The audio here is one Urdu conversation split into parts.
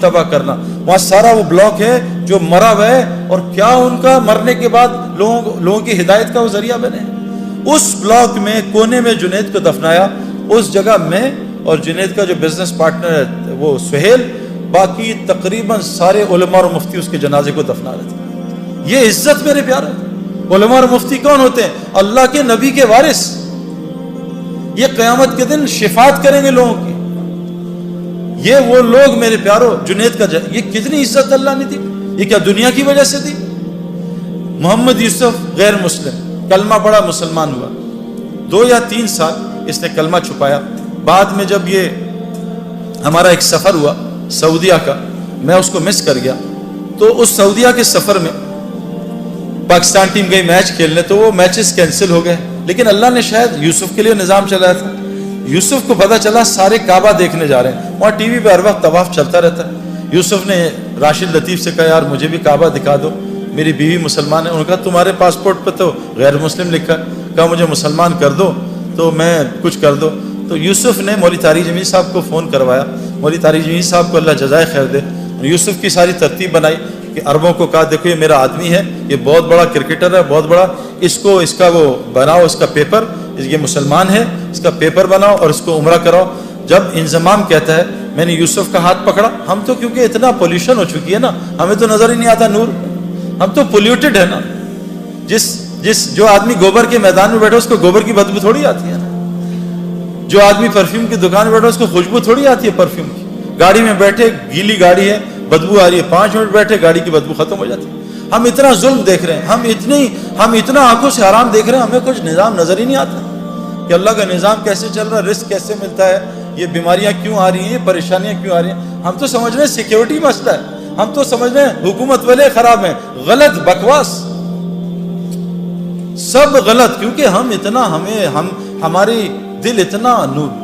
تباہ کرنا. وہاں سارا وہ بلاک ہے جو مرا ہوا ہے, اور کیا ان کا مرنے کے بعد لوگوں کی ہدایت کا وہ ذریعہ بنے. اس بلاک میں کونے میں جنید کو دفنایا, اس جگہ میں اور جنید کا جو بزنس پارٹنر ہے وہ سہیل, باقی تقریباً سارے علماء اور مفتی اس کے جنازے کو دفنا رہے تھے. یہ عزت میرے پیارے. علماء اور مفتی کون ہوتے ہیں؟ اللہ کے نبی کے وارث. یہ قیامت کے دن شفاعت کریں گے لوگوں کی. یہ وہ لوگ میرے پیارو, جنید کا یہ کتنی عزت اللہ نے دی. یہ کیا دنیا کی وجہ سے دی؟ محمد یوسف غیر مسلم, کلمہ پڑھا, مسلمان ہوا. 2 یا 3 سال اس نے کلمہ چھپایا. بعد میں جب یہ ہمارا ایک سفر ہوا سعودیہ کا, میں اس کو مس کر گیا. تو اس سعودیہ کے سفر میں پاکستان ٹیم گئی میچ کھیلنے, تو وہ میچز کینسل ہو گئے. لیکن اللہ نے شاید یوسف کے لیے نظام چلایا تھا. یوسف کو پتہ چلا سارے کعبہ دیکھنے جا رہے ہیں. وہاں ٹی وی پہ ہر وقت طواف چلتا رہتا ہے. یوسف نے راشد لطیف سے کہا یار مجھے بھی کعبہ دکھا دو, میری بیوی مسلمان ہے. انہوں نے کہا تمہارے پاسپورٹ پہ تو غیر مسلم لکھا ہے. کہا مجھے مسلمان کر دو تو میں کچھ کر دو. تو یوسف نے مولوی طارق جمیل صاحب کو فون کروایا. مولوی طارق جمیل صاحب کو اللہ جزائے خیر دے. یوسف کی ساری ترتیب بنائی کہ عربوں کو کہا دیکھو یہ میرا آدمی ہے, یہ بہت بڑا کرکٹر ہے, بہت بڑا, اس کا وہ بناؤ, اس کا پیپر, یہ مسلمان ہے, اس کا پیپر بناؤ اور اس کو عمرہ کراؤ. جب انضمام کہتا ہے میں نے یوسف کا ہاتھ پکڑا. ہم تو کیونکہ اتنا پولیوشن ہو چکی ہے نا, ہمیں تو نظر ہی نہیں آتا نور, ہم تو پولیوٹڈ ہے نا. جو آدمی گوبر کے میدان میں بیٹھا اس کو گوبر کی بدبو تھوڑی آتی ہے نا. جو آدمی پرفیوم کی دکان میں بیٹھا اس کو خوشبو تھوڑی آتی ہے پرفیوم کی. گاڑی میں بیٹھے, گیلی گاڑی ہے, بدبو آ رہی ہے, 5 منٹ بیٹھے گاڑی کی بدبو ختم ہو جاتی ہے. ہم اتنا ظلم دیکھ رہے ہیں, ہم اتنا آنکھوں سے حرام دیکھ رہے ہیں, ہمیں کچھ نظام نظر ہی نہیں آتا کہ اللہ کا نظام کیسے چل رہا ہے, رزق کیسے ملتا ہے, یہ بیماریاں کیوں آ رہی ہیں, یہ پریشانیاں کیوں آ رہی ہیں. ہم تو سمجھ رہے ہیں سیکیورٹی مسئلہ ہے, ہم تو سمجھ رہے ہیں حکومت والے خراب ہیں. غلط, بکواس, سب غلط. کیونکہ ہماری دل اتنا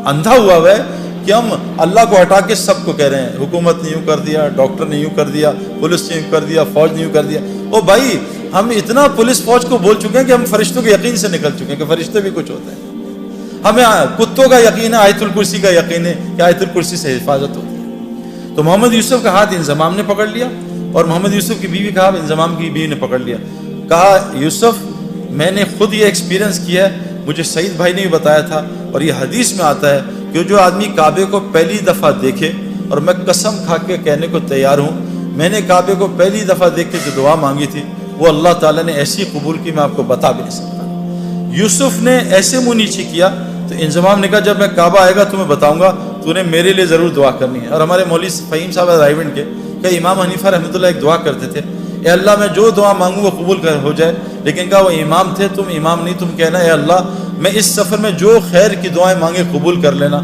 اندھا ہوا ہے کہ ہم اللہ کو ہٹا کے سب کو کہہ رہے ہیں حکومت نے یوں کر دیا, ڈاکٹر نے یوں کر دیا, پولیس نے یوں کر دیا, فوج نے یوں کر دیا. او بھائی, ہم اتنا پولیس فوج کو بول چکے ہیں کہ ہم فرشتوں کے یقین سے نکل چکے ہیں کہ فرشتے بھی کچھ ہوتے ہیں. ہمیں کتوں کا یقین ہے, آیت الکرسی کا یقین ہے کہ آیت الکرسی سے حفاظت ہوتی ہے. تو محمد یوسف کا ہاتھ انضمام نے پکڑ لیا, اور محمد یوسف کی بیوی کا ہاتھ انضمام کی بیوی نے پکڑ لیا. کہا یوسف میں نے خود یہ ایکسپیرینس کیا ہے, مجھے سعید بھائی نے بھی بتایا تھا, اور یہ حدیث میں آتا ہے کہ جو آدمی کعبے کو پہلی دفعہ دیکھے, اور میں قسم کھا کے کہنے کو تیار ہوں, میں نے کعبے کو پہلی دفعہ دیکھ کے جو دعا مانگی تھی وہ اللہ تعالیٰ نے ایسی قبول کی میں آپ کو بتا بھی نہیں سکتا. یوسف نے ایسے منہ نیچے کیا تو انضمام نے کہا جب میں کعبہ آئے گا تمہیں بتاؤں گا, تو نے میرے لیے ضرور دعا کرنی ہے. اور ہمارے مولوی فہیم صاحب رائیونڈ کے کہ امام حنیفہ رحمۃ اللہ ایک دعا کرتے تھے, اے اللہ میں جو دعا مانگوں وہ قبول ہو جائے. لیکن کہا وہ امام تھے, تم امام نہیں, تم کہنا اے اللہ میں اس سفر میں جو خیر کی دعائیں مانگے قبول کر لینا.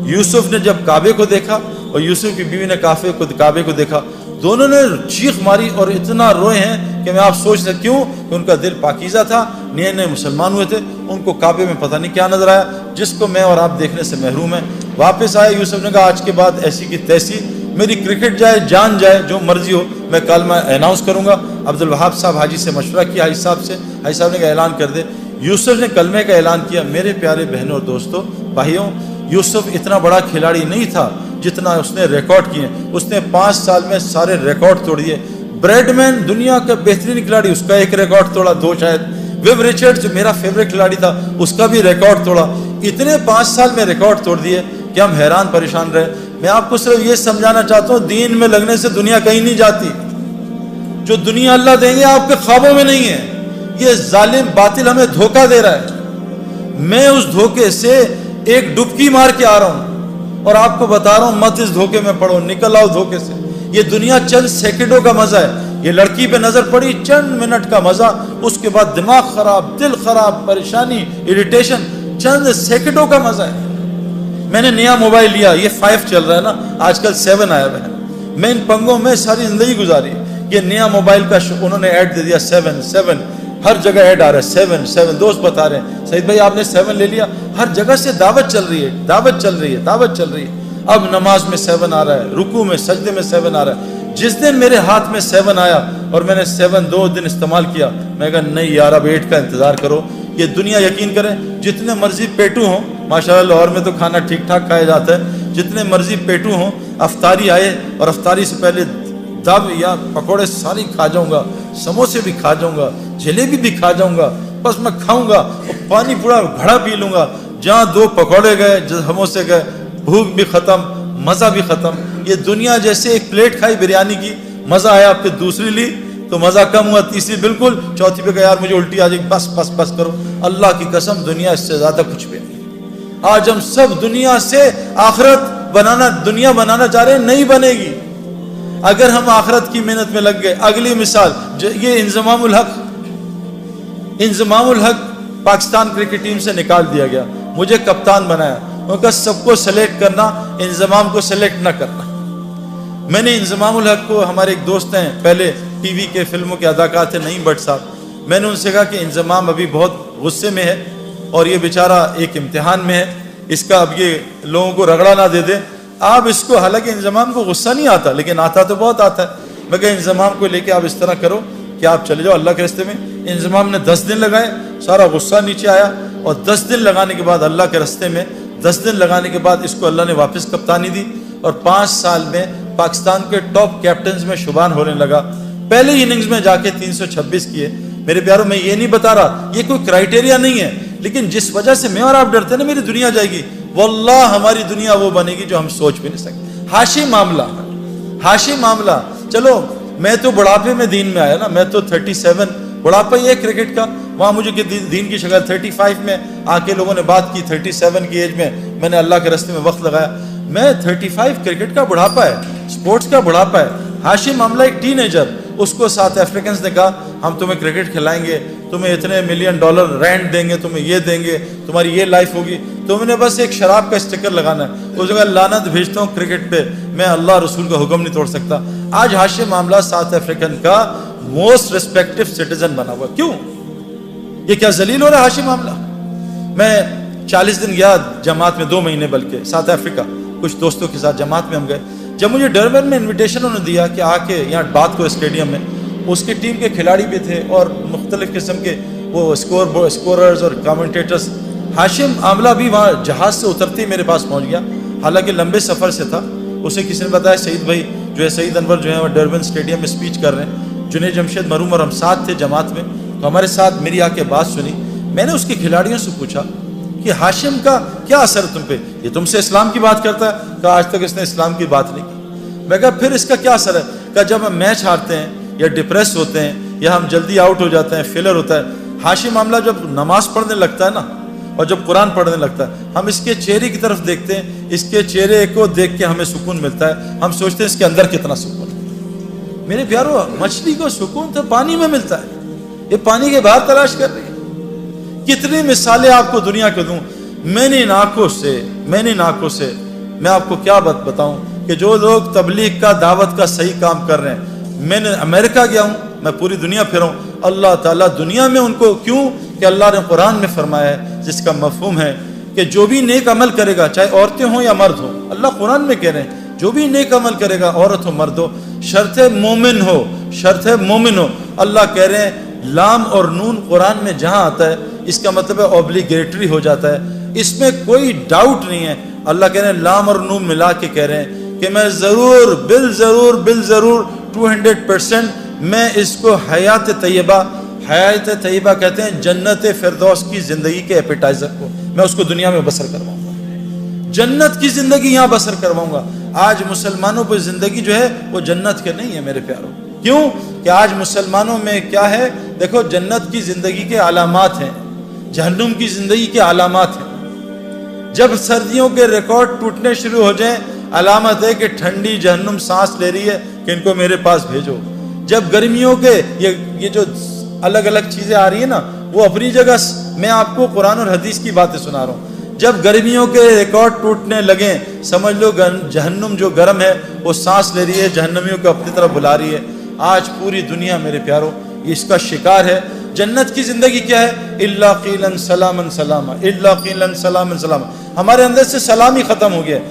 یوسف نے جب کعبے کو دیکھا اور یوسف کی بیوی نے کعبے کو دیکھا, دونوں نے چیخ ماری اور اتنا روئے ہیں کہ میں آپ سوچ سکتے کیوں, کہ ان کا دل پاکیزہ تھا, نئے مسلمان ہوئے تھے, ان کو کعبے میں پتہ نہیں کیا نظر آیا جس کو میں اور آپ دیکھنے سے محروم ہیں. واپس آئے, یوسف نے کہا آج کے بعد ایسی کی تیسی, میری کرکٹ جائے, جان جائے, جو مرضی ہو, میں کل میں اناؤنس کروں گا. عبد الوہاب صاحب حاجی سے مشورہ کیا, حاجی صاحب سے, حاجی صاحب نے کہا اعلان کر دے. یوسف نے کلمے کا اعلان کیا. میرے پیارے بہنوں اور دوستوں, بھائیوں, یوسف اتنا بڑا کھلاڑی نہیں تھا جتنا اس نے ریکارڈ کیے. اس نے 5 سال میں سارے ریکارڈ توڑ دیے. بریڈ مین دنیا کا بہترین کھلاڑی, اس کا ایک ریکارڈ توڑا, 2 شاید. ویب ریچرڈ جو میرا فیوریٹ کھلاڑی تھا اس کا بھی ریکارڈ توڑا. اتنے 5 سال میں ریکارڈ توڑ دیے کہ ہم حیران پریشان رہے. میں آپ کو صرف یہ سمجھانا چاہتا ہوں, دین میں لگنے سے دنیا کہیں نہیں جاتی. جو دنیا اللہ دیں گے آپ کے خوابوں میں نہیں ہے. یہ ظالم باطل ہمیں دھوکہ دے رہا ہے. میں اس دھوکے سے ایک ڈبکی مار کے آ رہا ہوں اور آپ کو بتا رہا ہوں مت اس دھوکے میں پڑو, نکل آؤ دھوکے سے. یہ دنیا چند سیکنڈوں کا مزہ ہے. یہ لڑکی پہ نظر پڑی, چند منٹ کا مزہ, اس کے بعد دماغ خراب, دل خراب, پریشانی, اریٹیشن, چند سیکنڈوں کا مزہ ہے. میں نے نیا موبائل لیا, یہ 5 چل رہا ہے نا, آج کل 7 آیا ہوا ہے. میں ان پنگوں میں ساری زندگی گزاری. یہ نیا موبائل کا انہوں نے ایڈ دے دیا 7, ہر جگہ ایڈ آ رہا ہے 7. دوست بتا رہے ہیں سعید بھائی آپ نے 7 لے لیا, ہر جگہ سے دعوت چل رہی ہے. اب نماز میں 7 آ رہا ہے, رکوع میں, سجدے میں 7 آ رہا ہے. جس دن میرے ہاتھ میں 7 آیا اور میں نے 7 2 دن استعمال کیا, میں کہا نہیں یار اب 8 کا انتظار کرو. یہ دنیا یقین کریں جتنے مرضی پیٹو ہوں, ماشاءاللہ لاہور میں تو کھانا ٹھیک ٹھاک کھایا جاتا ہے، جتنے مرضی پیٹو ہوں، افطاری آئے اور افطاری سے پہلے دب یا پکوڑے ساری کھا جاؤں گا، سموسے بھی کھا جاؤں گا، جلیبی بھی کھا جاؤں گا، بس میں کھاؤں گا اور پانی پورا گھڑا پی لوں گا۔ جہاں 2 پکوڑے گئے، سموسے گئے، بھوک بھی ختم، مزہ بھی ختم۔ یہ دنیا جیسے ایک پلیٹ کھائی بریانی کی، مزہ آیا، پھر دوسری لی تو مزہ کم ہوا، تیسری بالکل، چوتھی پہ کہ یار مجھے الٹی آ جائے، بس بس بس کرو۔ اللہ کی قسم دنیا اس سے زیادہ کچھ بھی نہیں۔ آج ہم سب دنیا سے آخرت بنانا، دنیا بنانا چاہ رہے ہیں، نہیں بنے گی اگر ہم آخرت کی محنت میں لگ گئے۔ اگلی مثال یہ انضمام الحق پاکستان کرکٹ ٹیم سے نکال دیا گیا، مجھے کپتان بنایا، ان کا سب کو سلیکٹ کرنا، انضمام کو سلیکٹ نہ کرنا۔ میں نے انضمام الحق کو، ہمارے ایک دوست ہیں پہلے ٹی وی کے فلموں کے اداکار تھے نعیم بٹ صاحب، میں نے ان سے کہا کہ انضمام ابھی بہت غصے میں ہے اور یہ بیچارہ ایک امتحان میں ہے، اس کا اب یہ لوگوں کو رگڑا نہ دے دے، آپ اس کو، حالانکہ انضمام کو غصہ نہیں آتا لیکن آتا تو بہت آتا ہے، میں کہا انضمام کو لے کے آپ اس طرح کرو کہ آپ چلے جاؤ اللہ کے راستے میں۔ انضمام نے 10 دن لگائے، سارا غصہ نیچے آیا، اور 10 دن لگانے کے بعد اللہ کے راستے میں 10 دن لگانے کے بعد اس کو اللہ نے واپس کپتانی دی، اور 5 سال میں پاکستان کے ٹاپ کیپٹنز میں شمار ہونے لگا۔ پہلے اننگز میں جا کے 326 کیے۔ میرے پیاروں، میں یہ نہیں بتا رہا یہ کوئی کرائٹیریا نہیں ہے، لیکن جس وجہ سے میں اور آپ ڈرتے ہیں نا میری دنیا جائے گی، واللہ ہماری دنیا وہ بنے گی جو ہم سوچ بھی نہیں سکتے۔ حاشی معاملہ، چلو میں تو بڑھاپے میں دین میں آیا نا، میں تو 37 بڑھاپا ہی ہے کرکٹ کا، وہاں مجھے دین کی شکل 35 میں آ کے لوگوں نے بات کی، 37 کی ایج میں نے اللہ کے راستے میں وقت لگایا۔ میں 35 کرکٹ کا بڑھاپا ہے، سپورٹس کا بڑھاپا ہے۔ حاشی معاملہ ایک ٹین ایجر، اس کو ساؤتھ افریکنز نے کہا ہم تمہیں کرکٹ کھلائیں گے، تمہیں اتنے $1 ملین رینٹ دیں گے، تمہیں یہ دیں گے، تمہاری یہ لائف ہوگی، تم نے بس ایک شراب کا اسٹکر لگانا ہے۔ اس جگہ لعنت بھیجتا ہوں کرکٹ پہ، میں اللہ رسول کا حکم نہیں توڑ سکتا۔ آج حاشی معاملہ ساؤتھ افریکن کا موسٹ ریسپیکٹیو سٹیزن بنا ہوا، کیوں؟ یہ کیا ذلیل ہو رہا ہے حاشی معاملہ؟ میں 40 دن گیا جماعت میں، 2 مہینے بلکہ، ساؤتھ افریقہ، کچھ دوستوں کے ساتھ جماعت میں ہم گئے۔ جب مجھے ڈربن میں انویٹیشن انہوں نے دیا کہ آ کے یہاں بات کرو اسٹیڈیم میں، اس کی ٹیم کے کھلاڑی بھی تھے اور مختلف قسم کے وہ اسکوررز اور کامنٹیٹرز۔ حاشی معاملہ بھی وہاں جہاز سے اترتے ہی میرے پاس پہنچ گیا، حالانکہ لمبے سفر سے تھا۔ اسے کسی نے بتایا سعید بھائی جو ہے، سعید انور جو ہے وہ ڈربن اسٹیڈیم میں اسپیچ کر رہے ہیں، جنید جمشید مرحوم اور ہم ساتھ تھے جماعت میں، تو ہمارے ساتھ میری آ کے بات سنی۔ میں نے اس کے کھلاڑیوں سے پوچھا کہ ہاشم کا کیا اثر ہے تم پہ؟ یہ تم سے اسلام کی بات کرتا ہے؟ کہا آج تک اس نے اسلام کی بات نہیں کی۔ میں کہا پھر اس کا کیا اثر ہے؟ کہا جب ہم میچ ہارتے ہیں یا ڈپریس ہوتے ہیں یا ہم جلدی آؤٹ ہو جاتے ہیں، فیلر ہوتا ہے، حاشی معاملہ جب نماز پڑھنے لگتا ہے نا اور جب قرآن پڑھنے لگتا ہے، ہم اس کے چہرے کی طرف دیکھتے ہیں، اس کے چہرے کو دیکھ کے ہمیں سکون ملتا ہے، ہم سوچتے ہیں اس کے اندر کتنا سکون ہے۔ میرے پیارو، مچھلی کو سکون تو پانی میں ملتا ہے، یہ پانی کے باہر تلاش کر رہی ہے۔ کتنی مثالیں آپ کو دنیا کو دوں، میں نے ان آنکھوں سے میں آپ کو کیا بتاؤں کہ جو لوگ تبلیغ کا، دعوت کا صحیح کام کر رہے ہیں، میں نے امریکہ گیا ہوں، میں پوری دنیا پھرا ہوں، اللہ تعالیٰ دنیا میں ان کو، کیوں کہ اللہ نے قرآن میں فرمایا ہے جس کا مفہوم ہے کہ جو بھی نیک عمل کرے گا، چاہے عورتیں ہوں یا مرد ہوں، اللہ قرآن میں کہہ رہے ہیں جو بھی نیک عمل کرے گا، عورت ہو مرد ہو، شرط مومن ہو، اللہ کہہ رہے ہیں لام اور نون قرآن میں جہاں آتا ہے اس کا مطلب ہے اوبلیگیٹری ہو جاتا ہے، اس میں کوئی ڈاؤٹ نہیں ہے۔ اللہ کہہ رہے ہیں لام اور نون ملا کے کہہ رہے ہیں کہ میں ضرور بالضرور 200% میں اس کو حیات طیبہ کہتے ہیں جنت فردوس کی زندگی کے ایپیٹائزر کو، میں اس کو دنیا میں بسر کرواؤں گا، جنت کی زندگی یہاں بسر کرواؤں گا۔ آج مسلمانوں پہ زندگی جو ہے وہ جنت کے نہیں ہے میرے پیاروں، کیوں کہ آج مسلمانوں میں کیا ہے؟ دیکھو جنت کی زندگی کے علامات ہیں، جہنم کی زندگی کے علامات ہیں۔ جب سردیوں کے ریکارڈ ٹوٹنے شروع ہو جائیں، علامت ہے کہ ٹھنڈی جہنم سانس لے رہی ہے کہ ان کو میرے پاس بھیجو۔ جب گرمیوں کے یہ جو الگ الگ چیزیں آ رہی ہیں نا، وہ اپنی جگہ، میں آپ کو قرآن اور حدیث کی باتیں سنا رہا ہوں، جب گرمیوں کے ریکارڈ ٹوٹنے لگیں سمجھ لو جہنم جو گرم ہے وہ سانس لے رہی ہے، جہنمیوں کو اپنی طرف بلا رہی ہے۔ آج پوری دنیا میرے پیاروں اس کا شکار ہے۔ جنت کی زندگی کیا ہے؟ الا قیلا سلاما سلاما، الا قیلا سلاما سلاما، ہمارے اندر سے سلام ہی ختم ہو گیا ہے۔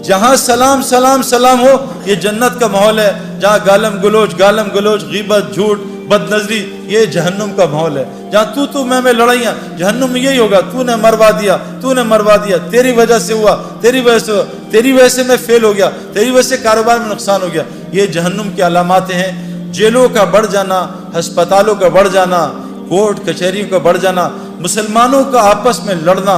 جہاں سلام سلام سلام ہو، یہ جنت کا ماحول ہے، جہاں گالم گلوچ غیبت، جھوٹ، بد نظری، یہ جہنم کا ماحول ہے، جہاں تو میں لڑائیاں، جہنم میں یہی ہوگا، تو نے مروا دیا، تیری وجہ سے ہوا، تیری وجہ سے میں فیل ہو گیا، تیری وجہ سے کاروبار میں نقصان ہو گیا۔ یہ جہنم کی علامات ہیں۔ جیلوں کا بڑھ جانا، ہسپتالوں کا بڑھ جانا، کورٹ کچہریوں کا بڑھ جانا، مسلمانوں کا آپس میں لڑنا،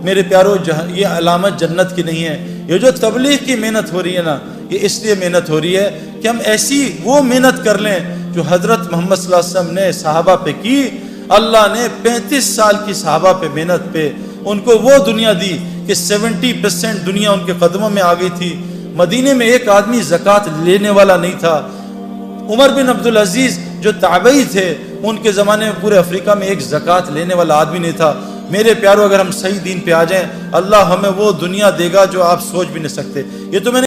میرے پیارو یہ علامت جنت کی نہیں ہے۔ یہ جو تبلیغ کی محنت ہو رہی ہے نا، یہ اس لیے محنت ہو رہی ہے کہ ہم ایسی وہ محنت کر لیں جو حضرت محمد صلی اللہ علیہ وسلم نے صحابہ پہ کی۔ اللہ نے 35 سال کی صحابہ پہ محنت پہ ان کو وہ دنیا دی کہ 70% دنیا ان کے قدموں میں آ گئی تھی۔ مدینے میں ایک آدمی زکوٰۃ لینے والا نہیں تھا۔ عمر بن عبدالعزیز جو تابعی تھے، ان کے زمانے میں پورے افریقہ میں ایک زکوٰۃ لینے والا آدمی نہیں تھا۔ میرے پیارو، اگر ہم صحیح دین پہ آ جائیں، اللہ ہمیں وہ دنیا دے گا جو آپ سوچ بھی نہیں سکتے۔ یہ تو میں نے